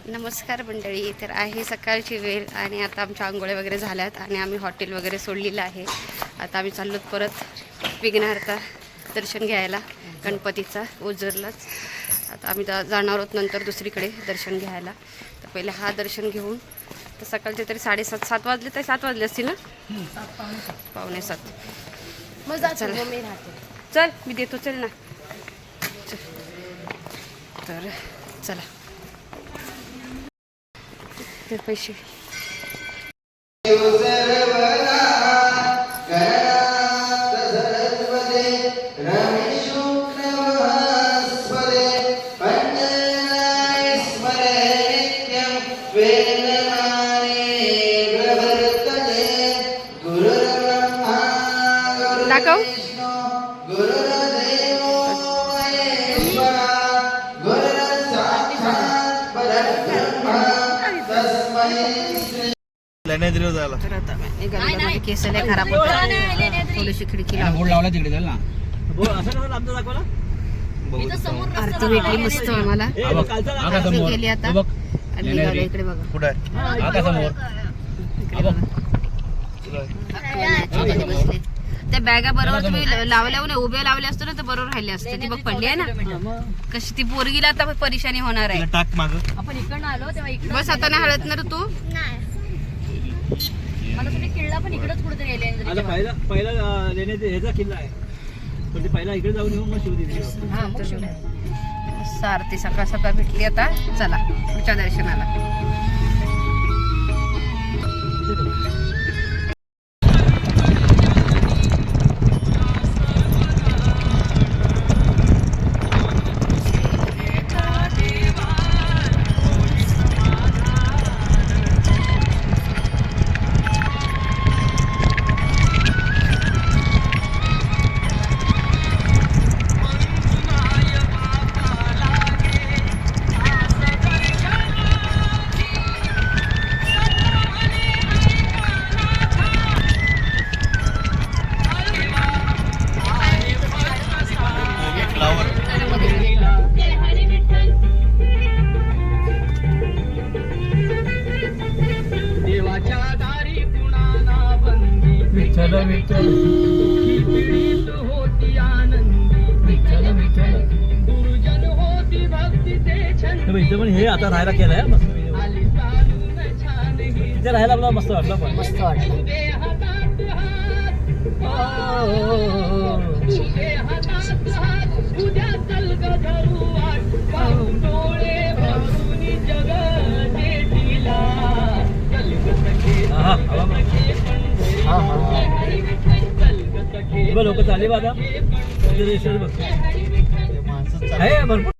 नमस्कार मंडळी. तर आहे सकाळची वेळ आणि आता आमच्या आंघोळ्या वगैरे झाल्यात आणि आम्ही हॉटेल वगैरे सोडलेलं आहे. आता आम्ही चाललो परत विघ्नहर्ता दर्शन घ्यायला गणपतीचा ओझरलाच. आता आम्ही जाणार आहोत नंतर दुसरीकडे दर्शन घ्यायला. तर पहिले हा दर्शन घेऊन तर सकाळचे तरी 7:30 वाजले, तर 7 वाजले असतील ना, 7 7:15. मग चल चल मी देतो, चल ना चल. तर चला ते पैसे दाखव. तर आता निघालेला केस लय खराब होतात. थोडीशी खिडकी लावला तिकडे ना. आरती भेटली मस्त आम्हाला. केली आता आणि निघालो इकडे बघा. कुठे बसले त्या बॅगा बरोबर तुम्ही लावल्या उभ्या लावल्या असतो ना तर बरोबर राहिले असते. ती बघ पडली आहे ना कशी. ती पोरगीला आता परेशानी होणार आहे. आपण इकडनं आलो तेव्हा बस आता नाही हळत ना तू. मला तुम्ही किल्ला पण इकडेच कुठेतरी पहिला लेण्याचा ह्याचा किल्ला आहे पण ते पहिला इकडे जाऊन येऊन मग शिवदेवी. आरती सकाळ सकाळ भेटली. आता चला पुढच्या दर्शनाला. इथे पण हे आता राहायला केलंय मस्त. तिथे राहायला आपल्याला मस्त वाटलं. पण मस्त वाटलं. लोक चालले बघा भरपूर.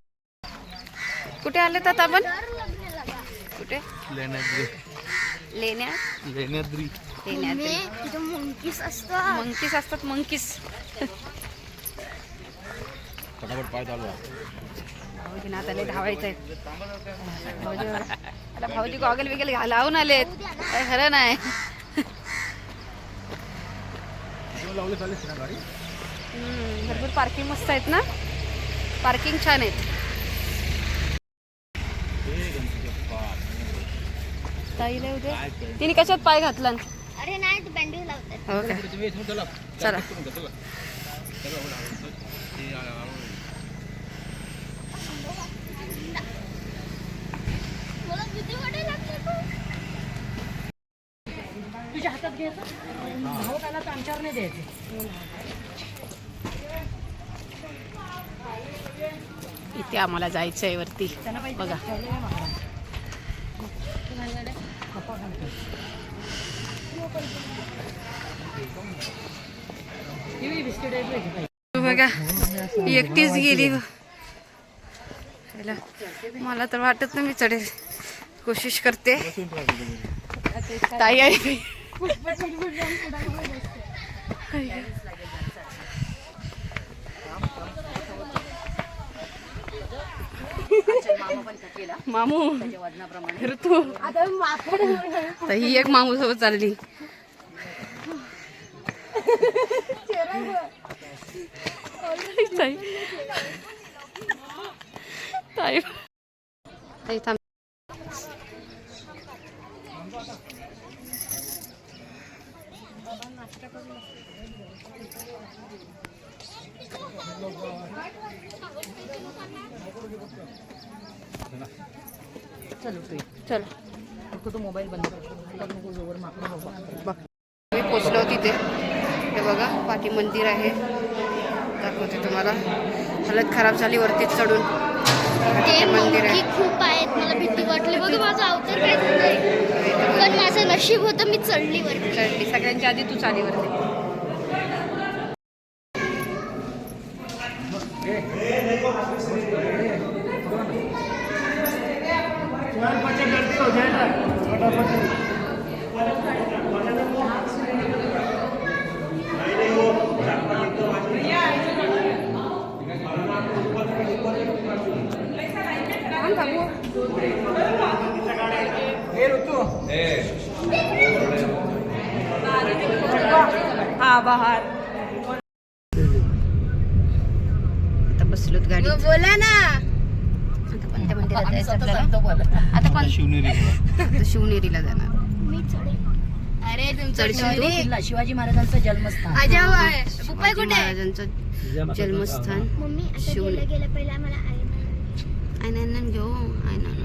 कुठे आले तर आपण? कुठे? लेण्याद्री. मंकीस असतात. मंकीस फटाफट पाय चालू. भाऊजी ना त्याला धावायचं आहे. भाऊजी गॉगल बिगल लावून आलेत. काय खरं नाही. भरपूर पार्किंग मस्त आहेत ना. पार्किंग छान आहेत. ताईला उद्या तिने कशात पाय घातला? अरे नाही ते बँडेज लावतात. हो का? चला मला किती वडे लागतात. तुझ्या हातात घ्यायचं भाऊ त्याला आमच्यावर नाही द्यायचं. इथे आम्हाला जायचं आहे वरती बघा. बघा एकटीच गेली. मला तर वाटत नाही मी चढेल. कोशिश करते. ताई आहे मामू ऋतू. ही एक मामू सोबत चालली. ताई थांब. चलो फक्त तो मोबाईल बंद कर नको जोवर माकडं बघ बघ मी पोचलो तिथे. हे बघा पाठी मंदिर आहे, दाखवते तुम्हाला. हालत खराब झाली वरतीच चढून. ते मंदिर आहे. मंकी खूप आहेत, मला भीती वाटली. बघ माझं अवतार काय झालंय, पण माझं नशीब होतं मी चढली वरती. चढली सगळ्यांच्या आधी तू चाली वरती. आता बसलोत गाडी. बोला ना. आता कोणत्या मंदिरात जायचं आपल्याला? आता पण आता शिवनेरीला जाणार. मी चढेल. अरे चढशील? शिवाजी महाराजांचं जन्मस्थान. पप्पा कुठे आहे? महाराजांचं जन्मस्थान. मम्मी आता शिवने- गेलं गेलं पहिला मला आई आयनान घेऊ. आयनान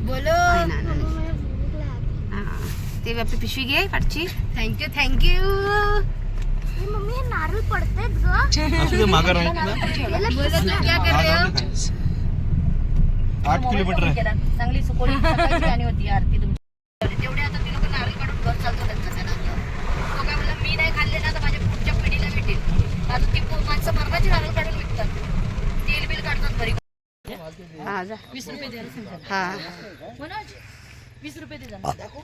बोलो. आयनान. मला भूक लागली. ते आपली पिशवी घे काढची. Thank you thank you. मम्मी हे नारळ पडतायत ग. मागं राहील ना. क्या कर रहे हो? 8 किलोमीटर आहे. चांगली सुकोळी सकाळची गाणी होती आरती तुमची. तेवढे आता तिला पण नारळ काढून घर चालतो त्यांचा त्याला. तो काय म्हणला मी नाही खाल्ले ना तर माझ्या पुढच्या पिढीला भेटेल. आता ती माणसं मरणाची नारळ काढून विकतात, तेल बिल काढतात घरी. हा जा. 20 रुपये द्यायला सांगा. हा मनोज 20 रुपये दे जाणार. दाखव.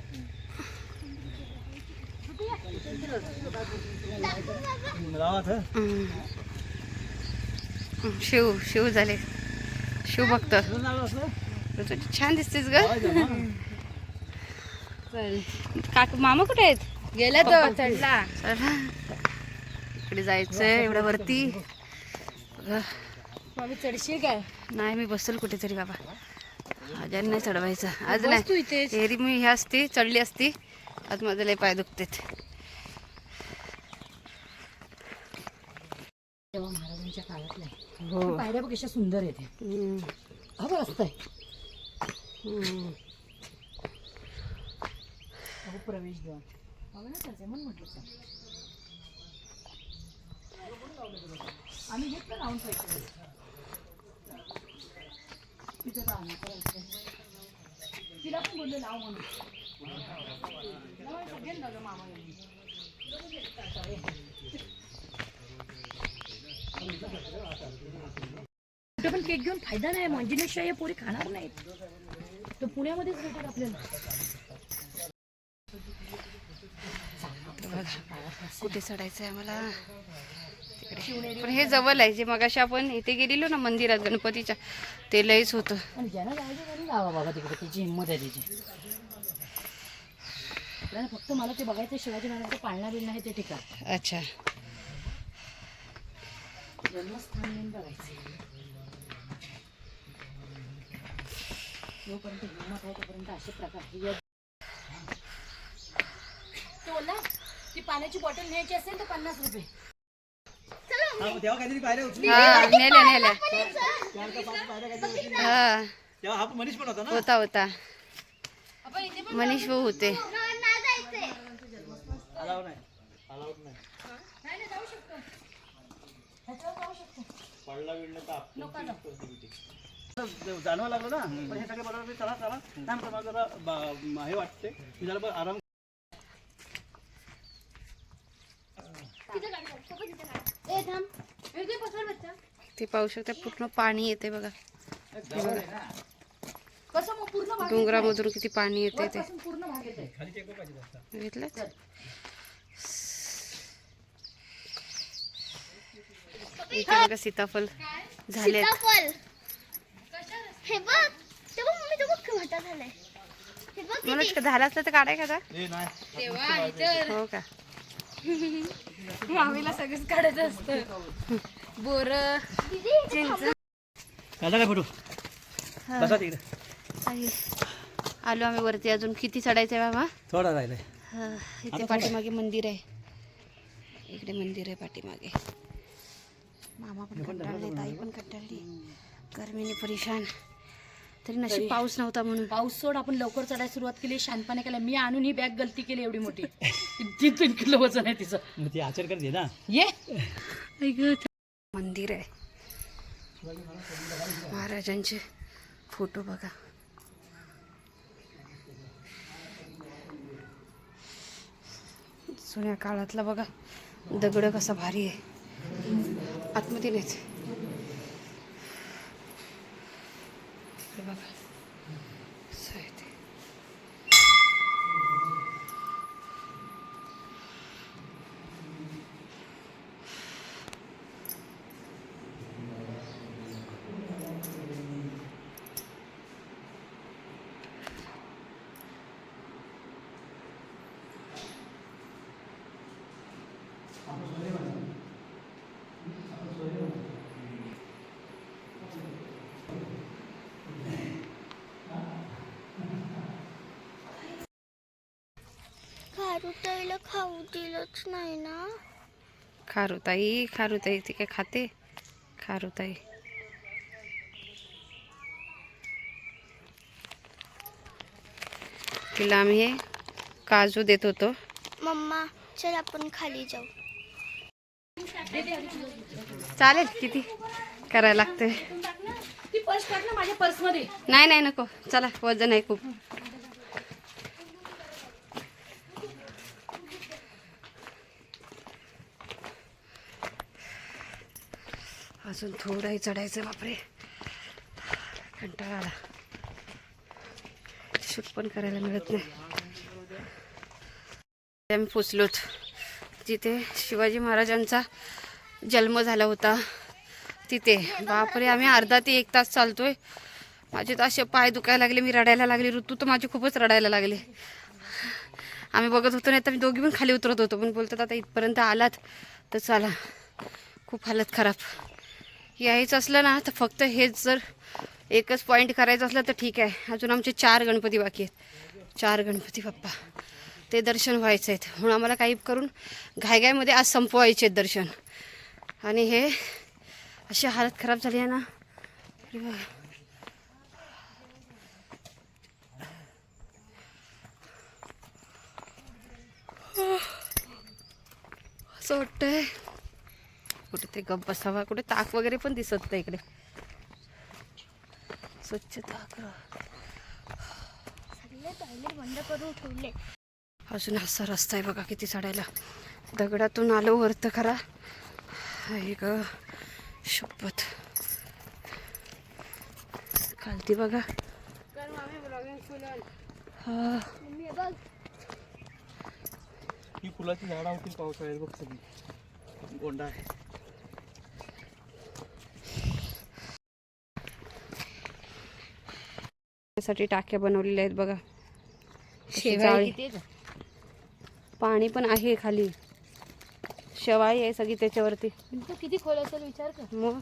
गावात हं? शिव शिव झाले. शिव भक्त. कुठून आलो असं? तुझी छान दिसतेस ग. काक मामा कुठे आहेत? गेला तो चढला. इकडे जायचंय एवढ्या वरती. मम्मी चढशील काय? नाही मी बसेल कुठेतरी बाबा. आज नाही चढवायचं आज नाही. एरी मी ह्या असती चढली असती. आज माझे लय पाय दुखतेत. तेव्हा महाराजांच्या काळातल्या हो. पायऱ्या बघ कशा सुंदर येते. हा बघ रस्ता आहे. अहो प्रवेशद्वार बघा ना त्याचे म्हणून म्हटलं सर आम्ही घेतलं लावून पैसे तिथं जाणार तिला पण बोलले लाव म्हणून सगळ्यांना दादा मामा कुठे पण केक घेऊन फायदा नाही. मंजिनेशिवाय हे पोरी खाणार नाहीत. तर पुण्यामध्येच भेटेल आपल्याला. कुठे चढायचंय आम्हाला तिकडे. पण हे जवळ आहे. जे मगाशी आपण इथे गेलेलो ना मंदिरात गणपतीच्या, ते लयच होतं. आणि ज्यांना जायचं तरी लावा बाबा तिकडे. त्याची हिंमत आहे त्याची. आपल्याला फक्त मला ते बघायचं शिवाजी महाराजांचं पाळणा बिळणा आहे ते ठिकाण. अच्छा. जन्मस्थान म्हणून बघायचं. जोपर्यंत हिंमत आहे तोपर्यंत असे प्रकार. बोला ती पाण्याची बॉटल न्यायची असेल तर 50 रुपये. तेव्हा काहीतरी पायऱ्या होती. हा नेल्या नेल्या. 4 का 5 पायऱ्या काहीतरी होती. हा तेव्हा हा मनीष पण होता ना. होता होता. मनीष भाऊ होते. अलाउड नाही. अलाउड नाही. पडला बिडला तर आपलं जाणवा लागलं ना. पण हे सगळे बरोबर चला चला नाही म्हणतो मला जरा हे वाटते मी जरा बरं आराम. ते पाहू शकता पूर्ण पाणी येते बघा. कसं मग पूर्ण भाग डोंगरामधून किती पाणी येते ते वरपासून पूर्ण भाग येते. बघितलं. इथे बघा सीताफळ झाले. सीताफळ. हे बघ, ते बघ मम्मी, ते बघ मोठा झालाय. हे बघ म्हणून झालं असलं तर काढाय का आता? ए नाही. हो का. मामीला सगळंच काढायचं असतं. बोर चिंच काढला काय फोटो? बसा तिकडे. आहे. आलो आम्ही वरती. अजून किती चढायचं आहे बाबा? थोडा राहिलाय. इथे पाठीमागे मंदिर आहे. इकडे मंदिर आहे पाठीमागे. मामा पण कंटाळले, ताई पण कंटाळली, गरमीने परेशान. तरी नशीब पाऊस नव्हता म्हणून. पाऊस सोड, आपण लवकर चढायला सुरुवात केली, शांतपणे केला. मी आणून ही बॅग गलती केली एवढी मोठी. 3 किलो वजन आहे तिचं. मग ती आचर करते ना. ये मंदिर आहे. महाराजांचे फोटो बघा. जुन्या काळातला बघा दगड कसा भारी आहे. आतमध्ये नाहीच हे बघा असं आहे ते. खारुताईला खाऊ दिलंच नाही ना. खारुताई ती काय खाते? खारुताई तिला आम्ही हे काजू देत होतो. मम्मा चल आपण खाली जाऊ. चालेल, किती करायला लागते. ती पर्स टाक ना माझ्या पर्स मध्ये. नाही नाही नको, चला वजन आहे खूप. अजून थोडंही चढायचं. बापरे कंटाळा आला. शूट पण करायला मिळत नाही. आम्ही पोचलोत जिथे शिवाजी महाराजांचा जन्म झाला होता तिथे. बापरे आम्ही अर्धा ते 1 तास चालतोय. माझे तर असे पाय दुखायला लागले, मी रडायला लागले. ऋतू तर माझी खूपच रडायला लागले. आम्ही बघत होतो, नाही तर मी दोघी पण खाली उतरत होतो. पण बोलतात आता इथपर्यंत आलात तर चला. खूप हालत खराब. यायचं असलं ना तर फक्त हेच जर एकच पॉईंट करायचं असलं तर ठीक आहे. अजून आमचे 4 गणपती बाकी आहेत. 4 गणपती बाप्पा ते दर्शन व्हायचं आहेत. म्हणून आम्हाला काही करून घाईघाईमध्ये आज संपवायचे आहेत दर्शन. आणि हे अशी हालत खराब झाली आहे ना. असं वाटतंय कुठेतरी गप्प बसावा. कुठे ताक वगैरे पण दिसत नाही इकडे. स्वच्छ ताक बंद करून ठेवले. अजून असा रस्ता आहे बघा किती चढायला. दगडातून आलो वरत खरा. एक शपथ खालती बघा. हा ही फुलाची झाडं होती पावसाळ्यात बघ सगळी. गोंडा आहे. साठी टाक्या बनवलेल्या आहेत बघा. जाळी. पाणी पण आहे खाली. शेवाळी आहे सगळी त्याच्यावरती. किती खोल असेल विचार कर. मग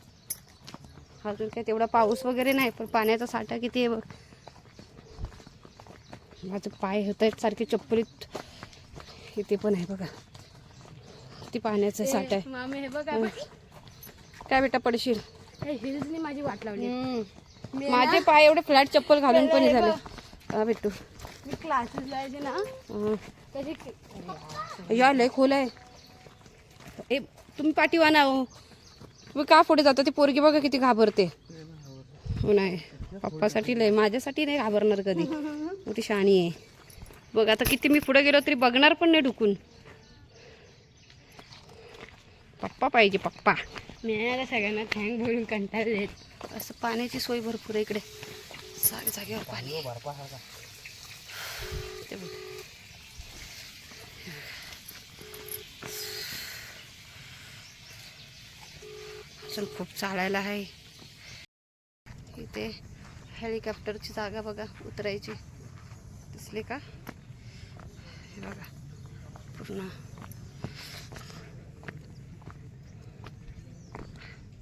अजून काय तेवढा पाऊस वगैरे नाही, पण पाण्याचा साठा किती आहे बघ. माझं पाय होत आहेत सारखे चप्पलीत. इथे पण आहे बघा किती पाण्याचा साठा आहे. मामे हे बघा काय बेटा पडशील. हिल्सनी माझी वाट लावली. माझे पाय एवढे फ्लॅट चप्पल घालून पण हे झाले. हा भेटू. मी क्लासेस जायचे ना त्याची. या लय खोल आहे. ए तुम्ही पाठीवा ना हो. तुम्ही का पुढे जाता. ती पोरगी बघा किती घाबरते. हो नाही पप्पासाठी लय, माझ्यासाठी नाही घाबरणार कधी. मोठी शाणी आहे बघ. आता किती मी पुढे गेलो तरी बघणार पण नाही ढुकून. पप्पा पाहिजे पप्पा. मी आता सगळ्यांना थँक बोलून कंटाळले. असं पाण्याची सोय भरपूर आहे इकडे. जागेवर पाणी आहे. ते बघ. अजून खूप चालायला आहे. इथे हेलिकॉप्टरची जागा बघा उतरायची. दिसले का? हे बघा पूर्ण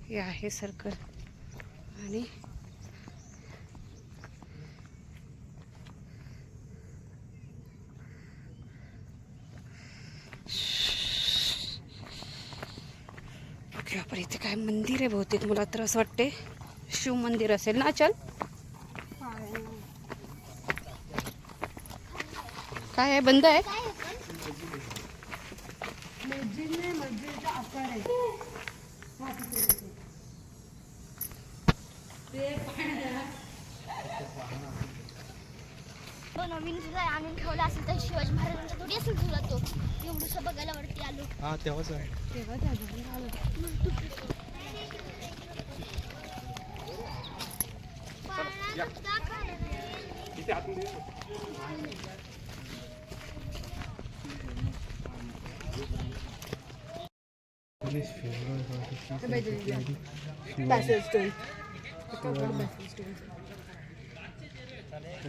हे आहे सर्कल. आणि बापरे, इथे काय मंदिर आहे बहुतेक, मला तर असं वाटते शिव मंदिर असेल ना. चल, काय आहे, बंद आहे? तो नवीन तुला आणून ठेवला असेल तर शिवाजी महाराजांचा थोडी असेल तुला तो एवढंसं बघायला वरती आलो. हा तेव्हाच आहे.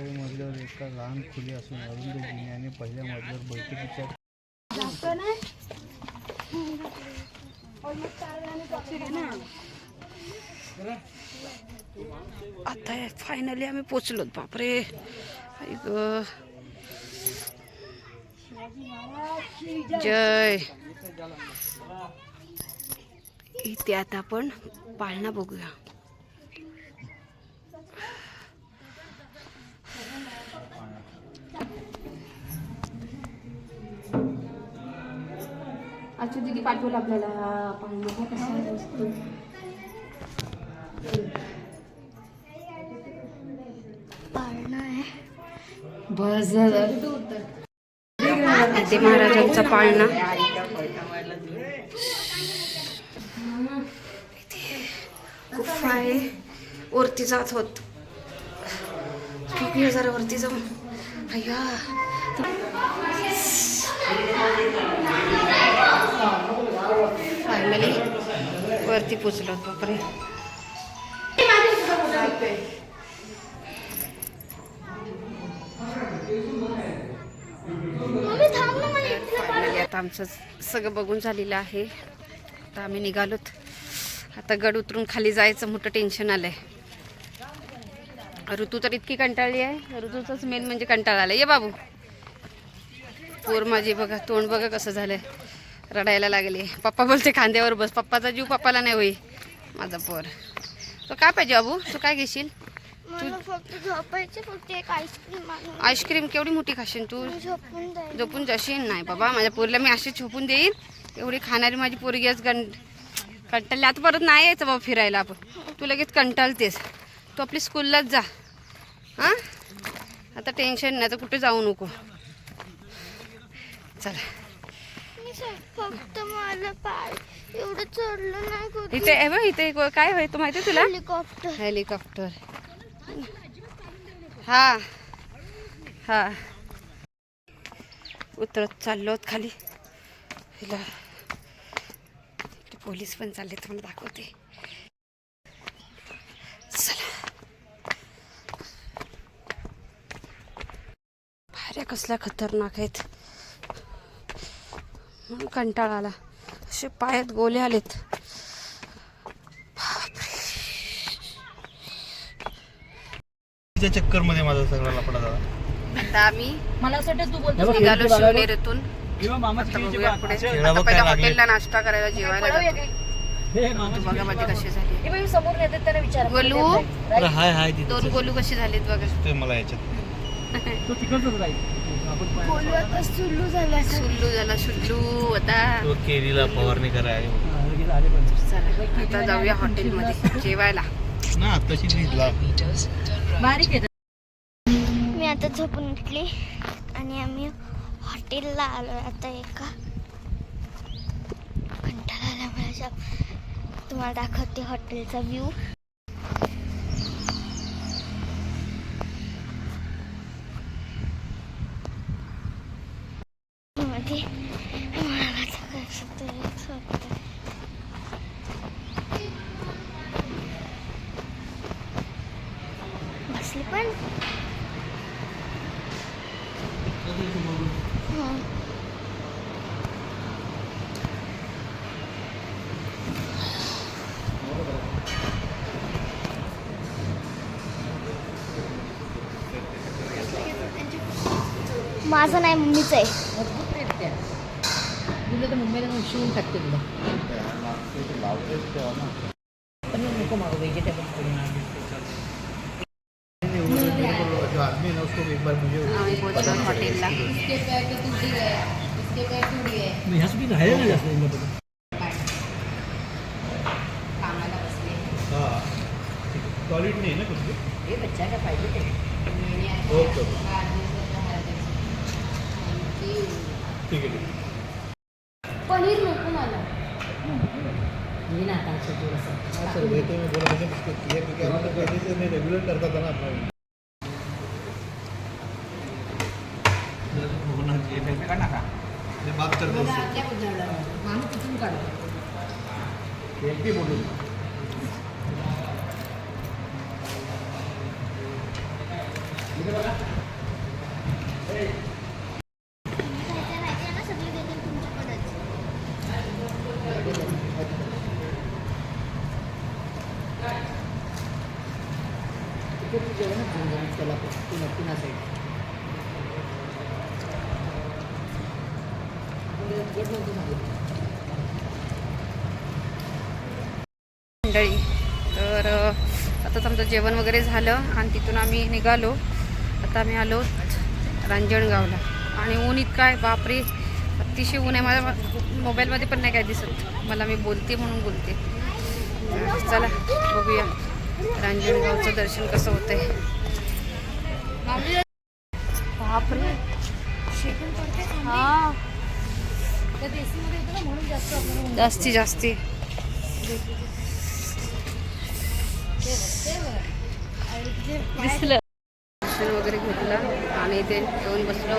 मजल्यावर एका लहान खोली असून अरुंद जिन्याने पहिल्या मजल्यावर बैठकीच्या आता फायनली आम्ही पोचलो. बापरे, आई ग, जय. इथे आता आपण पाळणा बघूया. अच्छा दीदी पाठवलं आपल्याला पाळणा कसा असतो. पाळणा आहे. बस ते महाराजांचा पाळणा. गुफा आहे, वरती जात होत. बघूया जरा वरती जाऊन. अय्या, फायनली वरती पोचलो. बापरे, मम्मी थांब ना, मला इथलं फायनली आता आमचं सगळं बघून झालेलं आहे. आता आम्ही निघालोत. आता गड उतरून खाली जायचं मोठं टेन्शन आलंय. ऋतू तर इतकी कंटाळली आहे. ऋतूचंच मेन म्हणजे कंटाळा आलाय. ये बाबू, पोर माझी बघा, तोंड बघा कसं झालंय, रडायला लागली. पप्पा बोलते खांद्यावर बस. पप्पाचा जीव पप्पाला नाही होई. माझा पोर तो काय पाहिजे बाबू, तू काय घेशील? मला फक्त झोपायचं, फक्त एक आईस्क्रीम आणून आईस्क्रीम केवढी मोठी खाशील तू? झोपून जाईल. झोपून जाशील? नाही बाबा, माझ्या पोरीला मी अशी झोपून देईन. एवढी खाणारी माझी पोरगी आज कंटाळली. आता परत नाही यायचं बाबा फिरायला आपण. तू लगेच कंटाळतेस. तू आपली स्कूललाच जा. हां, आता टेन्शन नाही, आता कुठे जाऊ नको. चला, फक्त मला पाय एवढं चढलं नाही कधी. इथे आहे बघ, इथे काय होय, तू माहिती तुला? हेलिकॉप्टर. हेलिकॉप्टर. हा हा, उतरत चाललो खाली. हिला पोलीस पण चालले, तुम्हाला दाखवते. चला, भाऱ्या कसल्या खतरनाक आहेत. म्हणून कंटाळा आला. असे पायात गोले आलेत. चक्कर मध्ये माझा सगळा लफडा झाला. आता आम्ही मला असं वाटतं तू बोलतो निघालो शिवनेरीतून. किंवा मामाची आता टीव्हीची बघूया बात. पुढे. खेळा आता बघ पहिल्या काय लागले. हॉटेलला नाश्ता करायला जेवायला जातो. हे तू मामाची बघा माझी कशी झाली. हे बाई समोर येतात त्याला विचार. गोलू, अरे हाय हाय तिथे 2 गोलू कशी झालीत बघा. ते मला याच्यात तो तिकडचंच राहील. आपण पाय- बोलू आता सुल्लू झाला. सुल्लू झाला, सुल्लू. आता तो केरीला फवारणी करायला गेला, आले पण. चला, आता जाऊया हॉटेलमध्ये जेवायला. ना तशी भिजला. बारीक आहे. मी आता झोपून उठली आणि आम्ही हॉटेलला आलो. आता एका कंटाळा आला मला जाम. तुम्हाला दाखवते हॉटेलचा व्ह्यू. मध्ये मला कसं तरीच वाटतं. बसली पण. माझं नाही, मम्मीचं आहे. मजबूत रित्या दिलं तर मुंबईला जाऊन शिवून टाकते तुला पण नको मागू व्हेजिटेबल जो आदमी है ना उसको एक बार मुझे आम्ही पोहोचलो हॉटेलला. ह्यासाठी राहायला नाही जास्त इंडियामध्ये. कामाला बसले. हाँ टॉयलेट नहीं है ना कुछ भी हे बच्चा काय पाहिजे ते ओके ठीक है पनीर नको मला. मी ना आता सर वही तो मैं बोला मैंने उसको किया क्योंकि हम तो पहले से मैं रेगुलर करता था ना अपना होना चाहिए मैं बात करता हूँ माणूस कुठून काढतो एमपी बोलूँ सगळे देतील तुमच्याकडेच. जेवणच घेऊन जाणार त्याला पुन्हा साईड मंडळी तर आताच आमचं जेवण वगैरे झालं आणि तिथून आम्ही निघालो. आता आम्ही आलो रांजणगावला आणि ऊन इतका आहे बापरे, अतिशय ऊन आहे. माझ्या मोबाईलमध्ये पण नाही काय दिसत मला, मी बोलते म्हणून बोलते. चला बघूया रांजणगावचं दर्शन कसं होतंय. बापरे हां म्हणून जास्त जास्ती दिसलं. दर्शन वगैरे घेतलं आणि ते येऊन बसलो.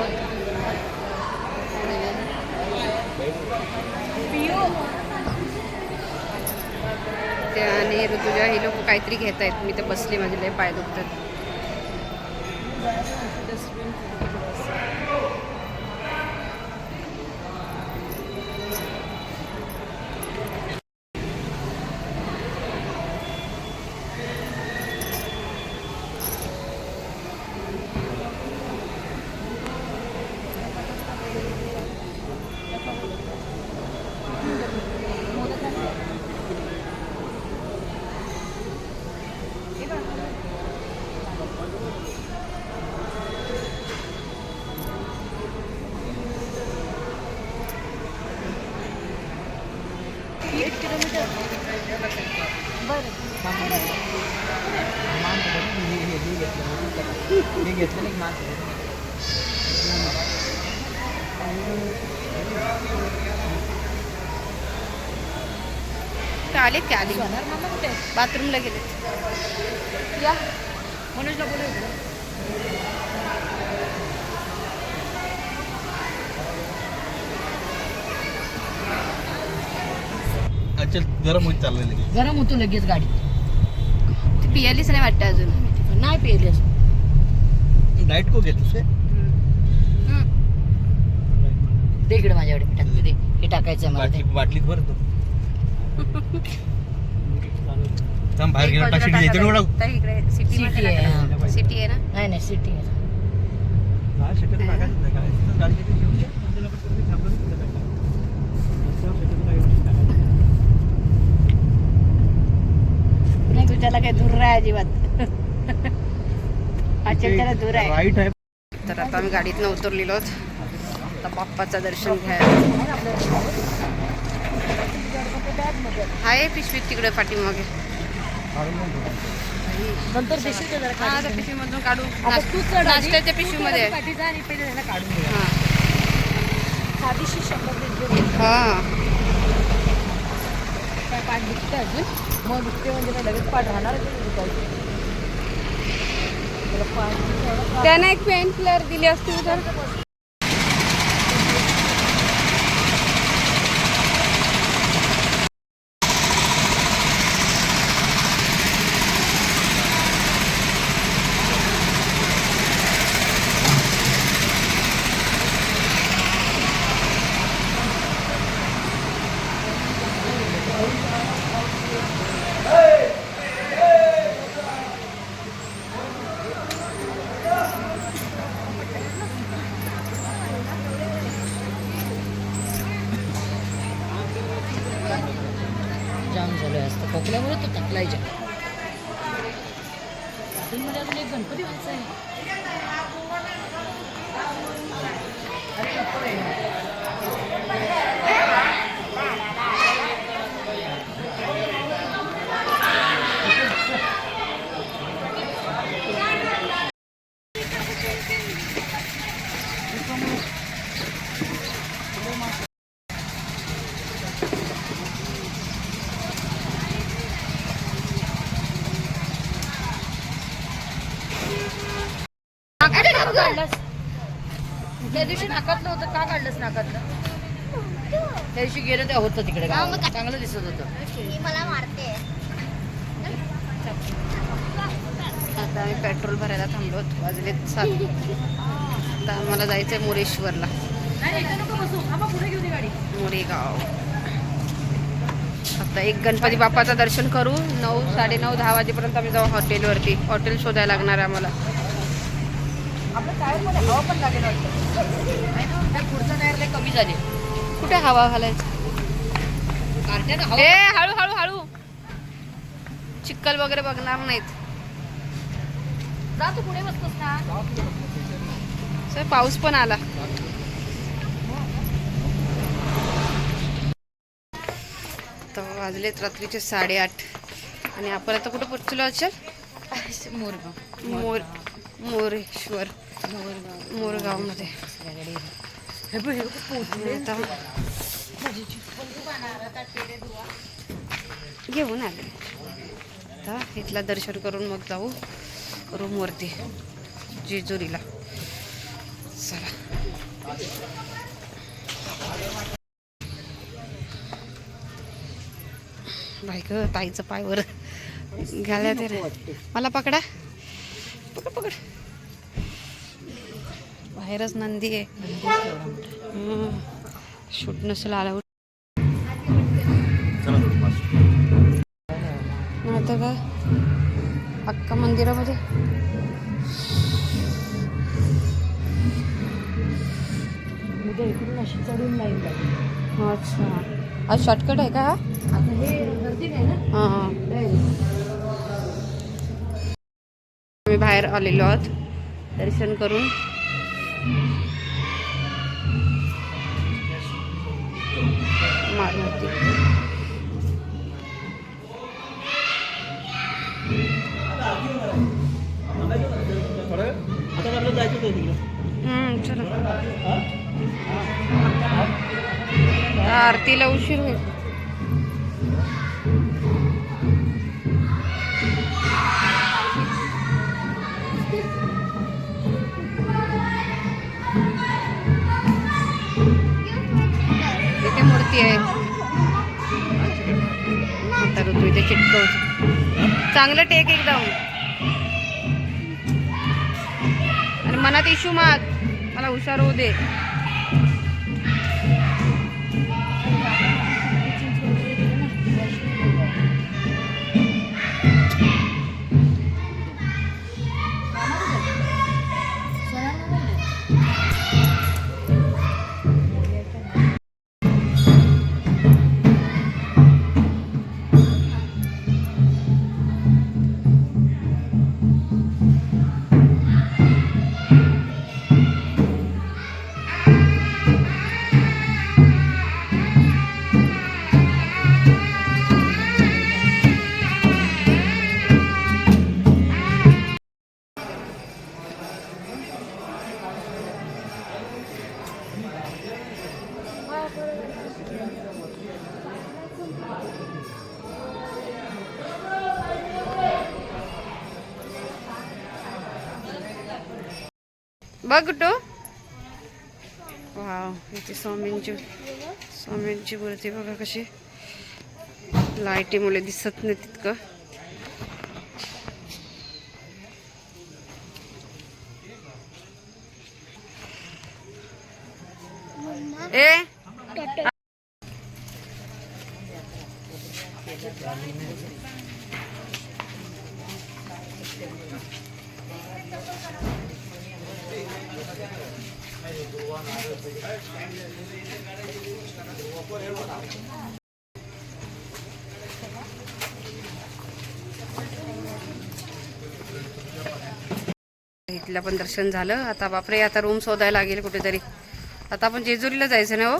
ते आणि ऋतुजा ही लोक काहीतरी घेत आहेत. मी तर बसली, माझे लय पाय दुखतात. मी घेतलं नाही मास आलेत का आली? बाथरूमला गेलेत. या मनोजला बोलू अच्छा गरम होत चाललंय लगेच गरम होतो लगेच गाडी ती पियालीच नाही वाटतं अजून. नाही पेरली डाइट को घेतलं से ते इकडे माझ्याकडे मी टाकते ते हे टाकायचं मला ते बाटलीत भर तो थांब बाहेर गेला टाकी द्यायचं नव्हतं तर इकडे सिटी सिटी आहे सिटी आहे ना. नाही नाही सिटी आहे काय शक्यतो टाकायचं नाही, काय तिथं गाडी किती घेऊन ये, नंतर आपण तिथे थांबून तिथे टाकायचं. रस्त्यावर शक्यतो काही गोष्टी टाकायच्या नाही. नाही तुझ्याला काही दूर आहे अजिबात. अच्छा त्याला दूर आहे. राईट आहे. तर आता आम्ही गाडीतनं उतरलेलो आहोत. आता बाप्पाचं दर्शन घ्यायला आहे पिशवीत तिकडे पाठीमागे. नंतर देशील का जरा हा त्या पिशवीमधून काढू. आता तू चढ आधी. नाश्त्याच्या पिशवीमध्ये आहे. पाठी जा आणि पहिले त्याला काढून घे हां साधीशी 100 हां काय पाठ दुखते अजून मग दुखते म्हणजे काय लगेच पाठ राहणार पाठ त्यानं एक पेन किलर दिली असती तर. खोकल्यामुळे तो थकलायच्या. हॉटेलमध्ये अजून एक गणपती व्हायचा आहे. काढलंस त्या दिवशी नाकातलं होतं, का काढलंस नाकातलं? त्या दिवशी गेलं ते होतं तिकडे गावाला. चांगलं दिसत होतं. मला मारते. आता आम्ही पेट्रोल भरायला थांबलो. वाजले 7. आता आम्हाला जायचं आहे मोरेश्वरला. नाही इथं नको बसू. आम्हा पुढे घेऊ दे गाडी. मोरेगाव. आता एक गणपती बाप्पाचं दर्शन करू. 9, 9:30, 10 वाजेपर्यंत आम्ही जाऊ हॉटेलवरती. हॉटेल शोधायला लागणार आहे आम्हाला. आपल्या टायरमध्ये हवा पण लागेल वाटतं. नाही ना, त्या पुढचा टायर लय कमी झाले. कुठे हवा घालायचं? कारट्यानं हवा. ए हळू हळू हळू. चिक्कल वगैरे बघणार नाहीत. जा तू पुढे बसतोस ना. सर पाऊस पण आला. तर वाजलेत रात्रीचे 8:30 आणि आपण आता कुठे पोहोचलो असेल? मोरेश्वर मोरगावमध्ये. आता घेऊन आले. आता इथला दर्शन करून मग जाऊ रूमवरती जेजुरीला. चला. बाई ग ताईचं पायवर घाल्या ते रे. मला पकडा पकड पकड. बाहेरच नंदी आहे. शूट नसेल आला. आता काय अक्का मंदिरामध्ये उद्या इकडून अशी चढून लाईन लागेल. अच्छा आज शॉर्टकट आहे का हा? आता हे गर्दी नाही ना. हां आम्ही बाहेर आलेलो आहोत दर्शन करून. मारुती आता आपलं जायचं होतं तिकडे. चला. आरतीला उशीर होईल. इथे मूर्ती आहे. आता ऋतू इथे चिटकवतो. चांगलं टेक एकदम. आणि मनात इशू मात मला हुशार होऊ दे. बघ गुड्डू. वाव इथे स्वामींची मूर्ती बघा कशी. लाईटीमुळे दिसत नाही तितकं. ए इथलं पण दर्शन झालं. आता बापरे, आता रूम शोधायला लागेल कुठेतरी. आता आपण जेजुरीला जायचं ना हो,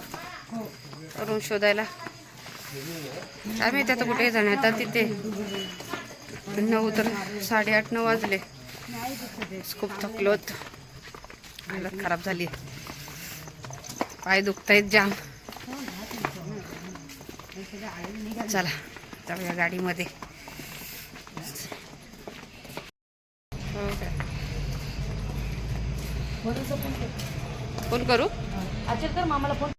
रूम शोधायला. काय माहिती आता कुठे जाणार. आता तिथे 9 तर 8:30 9 वाजले. खूप थकलोत, हालत खराब झाली, पाय दुखतायत जाम. चला जाऊया गाडीमध्ये. हो काय, फोन करू? अचल कर मामाला फोन.